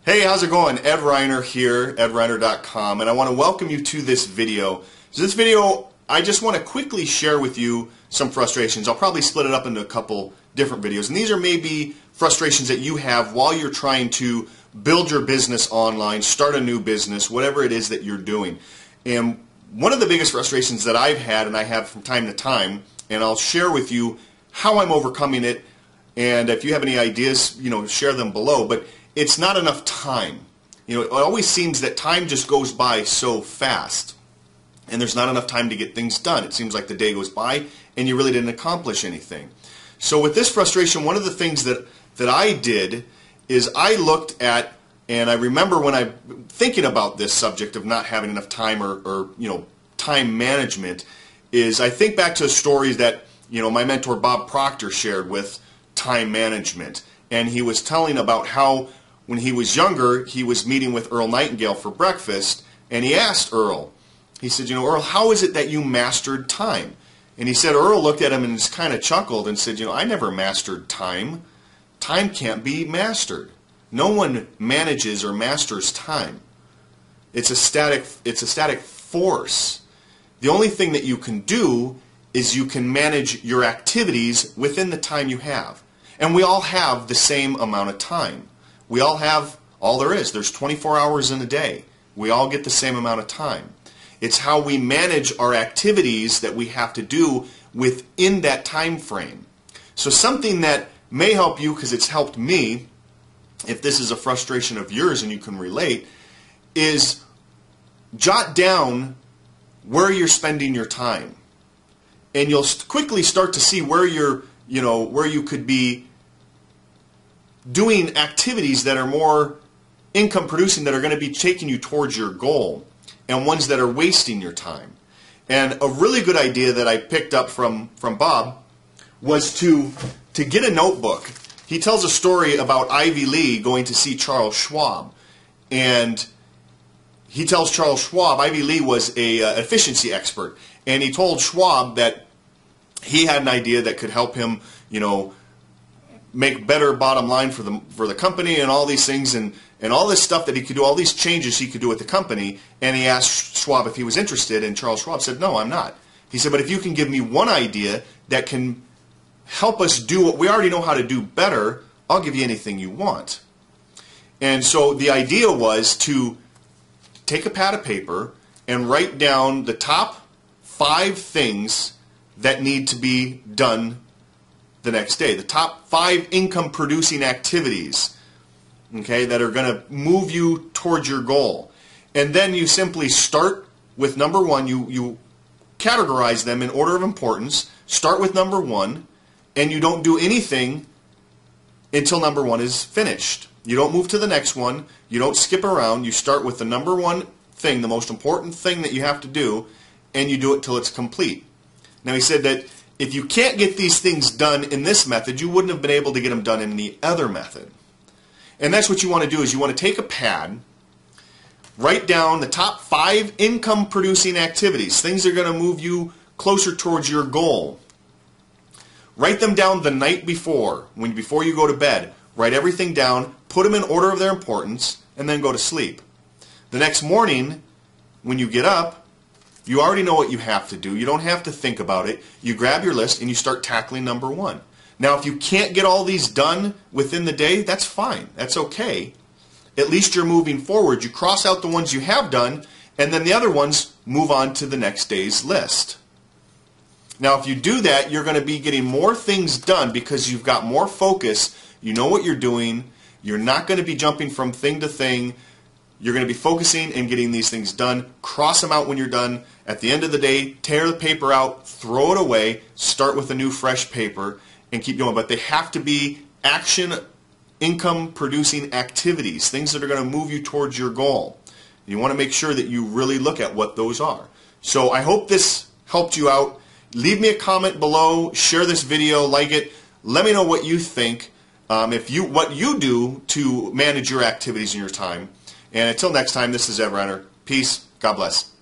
Hey, how's it going? Ed Reiner here, edreiner.com, and I want to welcome you to this video. So this video, I just want to quickly share with you some frustrations. I'll probably split it up into a couple different videos, and these are maybe frustrations that you have while you're trying to build your business online, start a new business, whatever it is that you're doing. And one of the biggest frustrations that I've had, and I have from time to time, and I'll share with you how I'm overcoming it, and if you have any ideas, share them below, but it's not enough time. It always seems that time just goes by so fast, and there's not enough time to get things done. It seems like the day goes by and you really didn't accomplish anything. So with this frustration, one of the things that I did is I looked at, and I remember when I'm thinking about this subject of not having enough time or time management, is I think back to a story that my mentor Bob Proctor shared with time management, and he was telling about how when he was younger, he was meeting with Earl Nightingale for breakfast, and he asked Earl, he said, Earl, how is it that you mastered time? And he said, Earl looked at him and just kind of chuckled and said, I never mastered time. Time can't be mastered. No one manages or masters time. It's a static force. The only thing that you can do is you can manage your activities within the time you have. And we all have the same amount of time. We all have all there is. There's 24 hours in a day. We all get the same amount of time. It's how we manage our activities that we have to do within that time frame. So something that may help you, because it's helped me, if this is a frustration of yours and you can relate, is jot down where you're spending your time. And you'll quickly start to see where where you could be doing activities that are more income producing, that are going to be taking you towards your goal, and ones that are wasting your time. And a really good idea that I picked up from Bob was to get a notebook. He tells a story about Ivy Lee going to see Charles Schwab, and he tells Charles Schwab, Ivy Lee was an efficiency expert, and he told Schwab that he had an idea that could help him, make better bottom line for the company, and all these things, and all this stuff that he could do, all these changes he could do with the company. And he asked Schwab if he was interested, and Charles Schwab said, no, I'm not. He said, but if you can give me one idea that can help us do what we already know how to do better, I'll give you anything you want. And so the idea was to take a pad of paper and write down the top 5 things that need to be done the next day. The top 5 income producing activities, okay, that are going to move you towards your goal. And then you simply start with number 1. You categorize them in order of importance. Start with number 1, and you don't do anything until number 1 is finished. You don't move to the next one. You don't skip around. You start with the number 1 thing, the most important thing that you have to do, and you do it till it's complete. Now, he said that if you can't get these things done in this method, you wouldn't have been able to get them done in the other method. And that's what you want to do, is you want to take a pad, write down the top 5 income producing activities, things that are going to move you closer towards your goal. Write them down the night before you go to bed. Write everything down, put them in order of their importance, and then go to sleep. The next morning, when you get up, you already know what you have to do. You don't have to think about it. You grab your list and you start tackling number 1. Now, if you can't get all these done within the day, that's fine. That's okay. At least you're moving forward. You cross out the ones you have done, and then the other ones move on to the next day's list. Now, if you do that, you're going to be getting more things done because you've got more focus. You know what you're doing. You're not going to be jumping from thing to thing. You're going to be focusing and getting these things done. Cross them out when you're done. At the end of the day, tear the paper out, throw it away, start with a new fresh paper, and keep going. But they have to be action, income-producing activities, things that are going to move you towards your goal. You want to make sure that you really look at what those are. So I hope this helped you out. Leave me a comment below. Share this video. Like it. Let me know what you think, what you do to manage your activities in your time. And until next time, this is Ed Reiner. Peace. God bless.